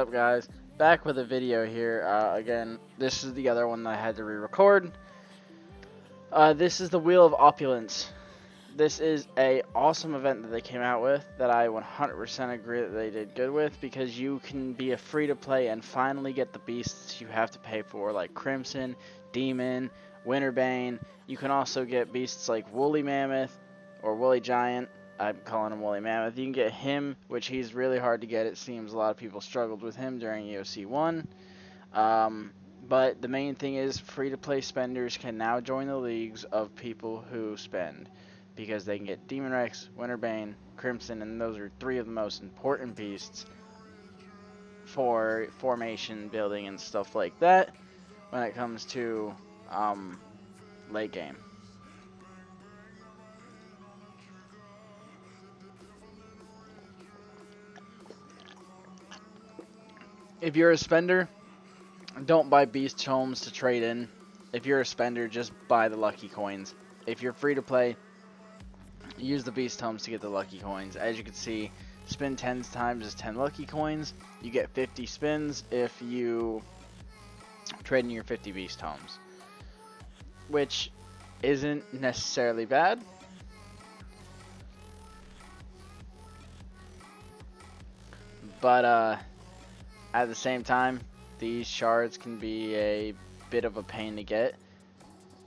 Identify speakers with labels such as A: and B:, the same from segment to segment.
A: up, guys? Back with a video here. Again, this is the other one that I had to re-record. This is the Wheel of Opulence. This is a awesome event that they came out with that I 100% agree that they did good with, because you can be a free-to-play and finally get the beasts you have to pay for, like Crimson, Demon, Winterbane. You can also get beasts like Woolly Mammoth or Woolly Giant. I'm calling him Woolly Mammoth. You can get him, which he's really hard to get. It seems a lot of people struggled with him during EOC 1. But the main thing is free-to-play spenders can now join the leagues of people who spend, because they can get Demon Rex, Winterbane, Crimson, and those are three of the most important beasts for formation building and stuff like that when it comes to late game. If you're a spender, don't buy beast homes to trade in. If you're a spender, just buy the lucky coins. If you're free to play, use the beast homes to get the lucky coins. As you can see, spin 10 times is 10 lucky coins. You get 50 spins if you trade in your 50 beast homes, which isn't necessarily bad. But at the same time, these shards can be a bit of a pain to get.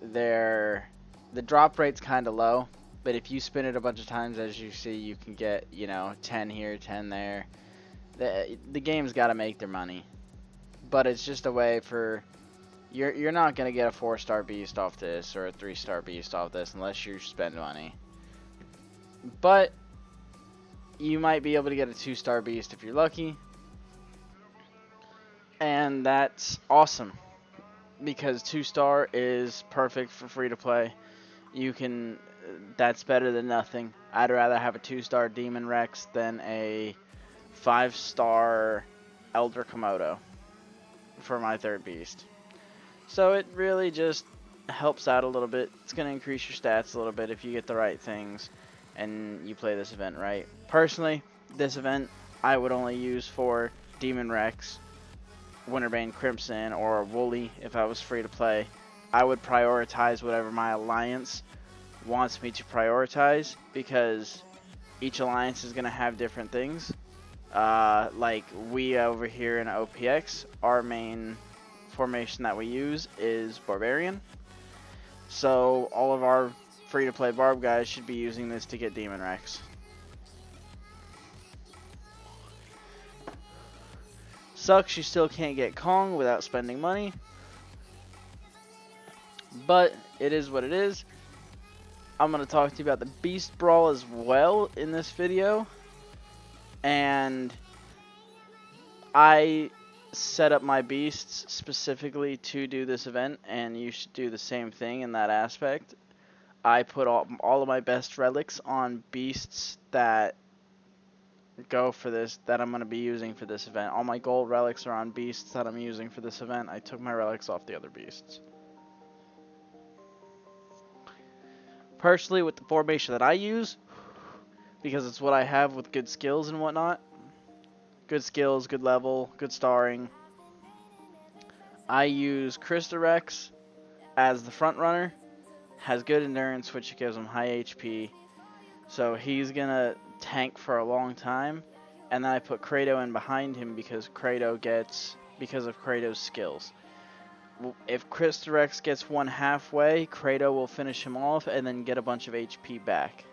A: The drop rate's kind of low, but if you spin it a bunch of times, as you see, you can get, 10 here, 10 there. The game's got to make their money, but it's just a way for you're not gonna get a 4-star beast off this or a 3-star beast off this unless you spend money. But you might be able to get a 2-star beast if you're lucky. And that's awesome, because 2-star is perfect for free to play. That's better than nothing. I'd rather have a 2-star Demon Rex than a 5-star Elder Komodo for my third beast. So it really just helps out a little bit. It's going to increase your stats a little bit if you get the right things and you play this event right. Personally, this event I would only use for Demon Rex, Winterbane, Crimson, or Woolly if I was free to play. I would prioritize whatever my alliance wants me to prioritize, because each alliance is going to have different things. Like we over here in OPX, our main formation that we use is Barbarian. So all of our free to play Barb guys should be using this to get Demon Rex. Sucks you still can't get Kong without spending money, but it is what it is. I'm going to talk to you about the Beast Brawl as well in this video, and I set up my beasts specifically to do this event, and you should do the same thing in that aspect. I put all of my best relics on beasts that go for this, that I'm going to be using for this event. All my gold relics are on beasts that I'm using for this event. I took my relics off the other beasts. Personally, with the formation that I use, because it's what I have with good skills and whatnot, good skills, good level, good starring, I use Rex as the front runner. Has good endurance, which gives him high HP, so he's gonna tank for a long time. And then I put Kratos in behind him because of Kratos' skills. If Rex gets one halfway, Kratos will finish him off and then get a bunch of HP back.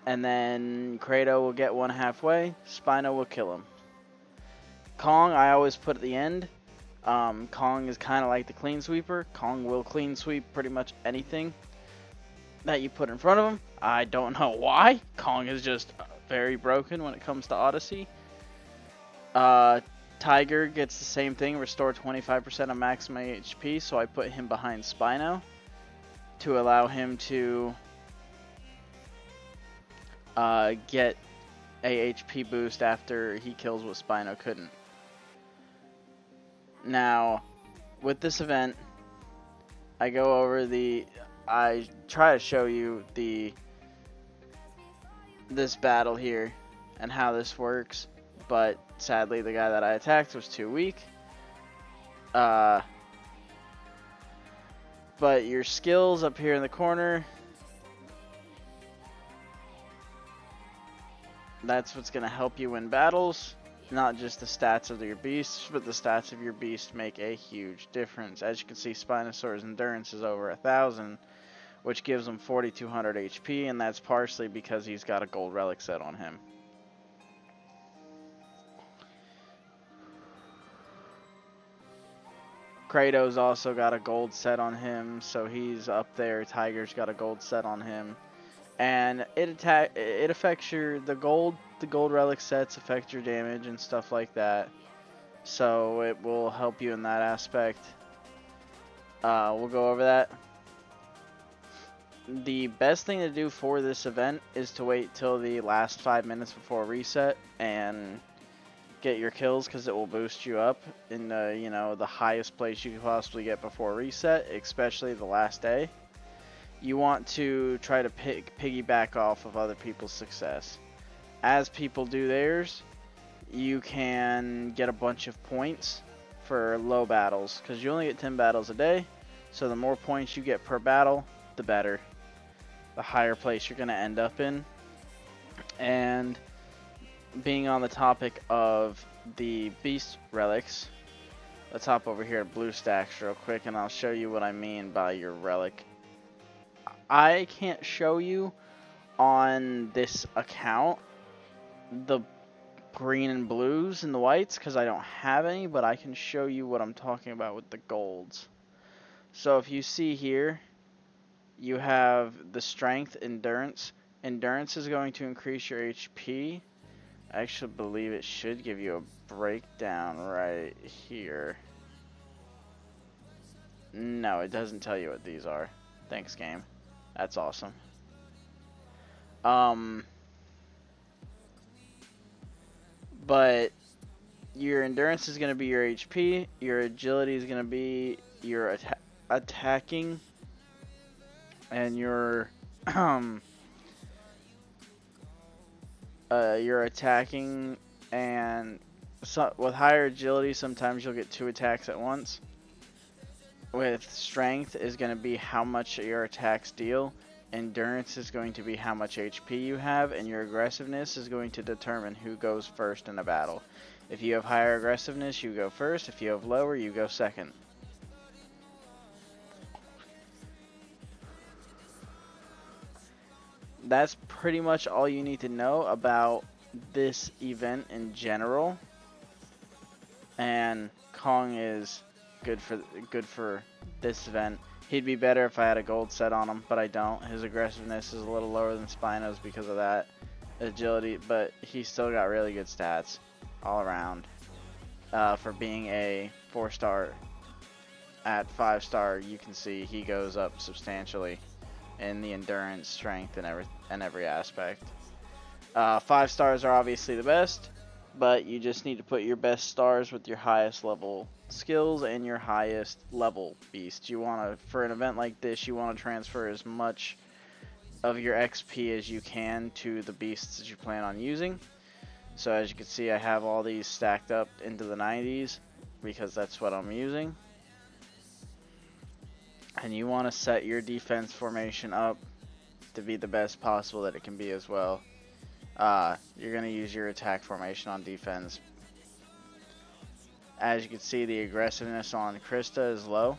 A: And then Kratos will get one halfway, Spino will kill him. Kong I always put at the end. Kong is kind of like the clean sweeper. Kong will clean sweep pretty much anything that you put in front of him. I don't know why. Kong is just very broken when it comes to Odyssey. Tiger gets the same thing, restore 25% of maximum HP, so I put him behind Spino to allow him to get a HP boost after he kills what Spino couldn't. Now, with this event, I try to show you this battle here and how this works, but Sadly, the guy that I attacked was too weak. But your skills up here in the corner, that's what's going to help you win battles. Not just the stats of your beasts, but the stats of your beast make a huge difference. As you can see, Spinosaur's endurance is over 1,000, which gives him 4,200 HP, and that's partially because he's got a gold relic set on him. Kratos also got a gold set on him, so he's up there. Tiger's got a gold set on him. And it affects the gold relic sets affect your damage and stuff like that. So it will help you in that aspect. We'll go over that. The best thing to do for this event is to wait till the last 5 minutes before reset and get your kills, because it will boost you up in the highest place you could possibly get before reset, especially the last day. You want to try to piggyback off of other people's success. As people do theirs, you can get a bunch of points for low battles, because you only get 10 battles a day, so the more points you get per battle, the better. The higher place you're going to end up in. And being on the topic of the beast relics, let's hop over here to BlueStacks real quick, and I'll show you what I mean by your relic. I can't show you on this account the green and blues and the whites because I don't have any, but I can show you what I'm talking about with the golds. So if you see here, you have the strength, endurance. Endurance is going to increase your HP. I actually believe it should give you a breakdown right here. No, it doesn't tell you what these are. Thanks, game. That's awesome. But your endurance is going to be your HP. Your agility is going to be your attacking. And your attacking, and so with higher agility, sometimes you'll get 2 attacks at once. With strength is going to be how much your attacks deal. Endurance is going to be how much HP you have, and your aggressiveness is going to determine who goes first in a battle. If you have higher aggressiveness, you go first. If you have lower, you go second. That's pretty much all you need to know about this event in general. And Kong is good for this event. He'd be better if I had a gold set on him, but I don't. His aggressiveness is a little lower than Spino's because of that. Agility, but he's still got really good stats all around. For being a 4-star, at 5-star, you can see he goes up substantially in the endurance, strength, and every aspect. 5 stars are obviously the best, but you just need to put your best stars with your highest level skills and your highest level beast. For an event like this, you want to transfer as much of your XP as you can to the beasts that you plan on using. So as you can see, I have all these stacked up into the 90s because that's what I'm using. And you want to set your defense formation up to be the best possible that it can be as well. You're going to use your attack formation on defense. As you can see, the aggressiveness on Krista is low,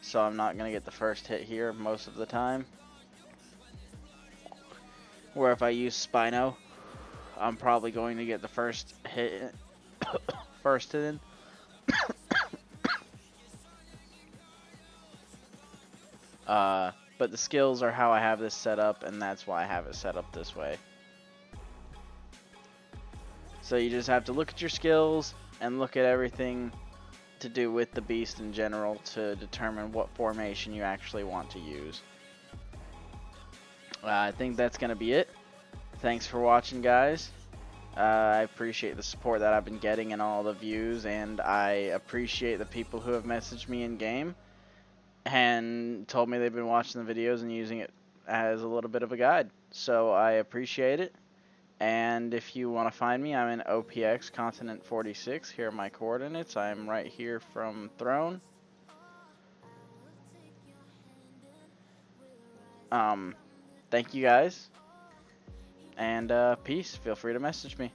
A: so I'm not going to get the first hit here most of the time. Where if I use Spino, I'm probably going to get the first hit in. But the skills are how I have this set up, and that's why I have it set up this way. So you just have to look at your skills and look at everything to do with the beast in general to determine what formation you actually want to use. I think that's going to be it. Thanks for watching, guys. I appreciate the support that I've been getting and all the views, and I appreciate the people who have messaged me in game and told me they've been watching the videos and using it as a little bit of a guide. So I appreciate it, And if you want to find me, I'm in OPX Continent 46. Here are my coordinates. I'm right here from Throne. Thank you guys, and peace. Feel free to message me.